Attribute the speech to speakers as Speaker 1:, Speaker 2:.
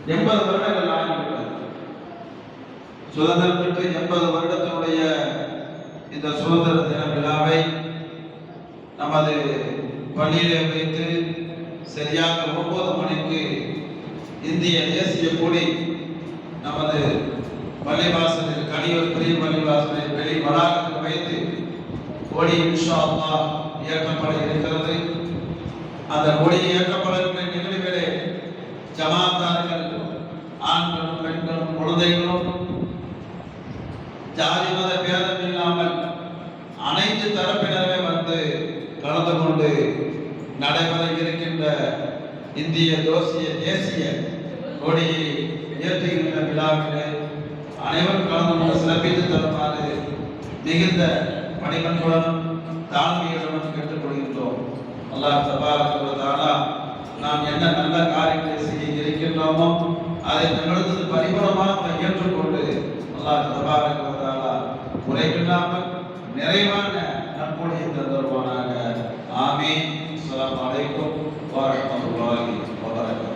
Speaker 1: 80 வருடங்கள் ஆகிவிட்டது. சுதந்திரம் பெற்று 80 வருடத்தினுடைய இந்த சுதந்திர தின விழாவை நமது பள்ளியிலே வைத்து சரியாக 9 மணிக்கு இந்திய தேசிய கொடி நமது பள்ளிவாசலில் கனியூர் பெரிய பள்ளிவாசலில் வெளி வளாகத்தில் வைத்து கொடி இன்ஷா அல்லாஹ் ஏற்றப்பட இருக்கிறது. அந்த கொடி ஏற்றப்படக்கூடிய நிகழ்வுகளே ஜமாத்தார்கள், ஆண்களும் பெண்களும் குழந்தைகளும் ஜாதி மத பேதம் இல்லாமல் அனைத்து தரப்பினருமே வந்து கலந்து கொண்டு நடைபெற இருக்கின்ற இந்திய தேசிய கொடியை ஏற்றுகின்ற விழாவிலே அனைவரும் கலந்து கொண்டு சிறப்பித்து தருமாறு மிகுந்த பணிபன்புடனும் தாழ்மையுடனும் கேட்டுக்கொள்கின்றோம். அல்லாஹ் தபாரக வ தஆலா நாம் என்ன நல்ல காரியங்களை செய்ய இருக்கின்றோமோ அதை நம்மிடத்து பரிபூர்ணமாக ஏற்றுக்கொண்டு அல்லாஹ் தபாரக வ தஆலா குறைவில்லாமல் நிறைவான நற்கொடையை தருவானாக. ஆமீன். அஸ்ஸலாமு அலைக்கும் வ ரஹ்மத்துல்லாஹி வ பரகாத்துஹு.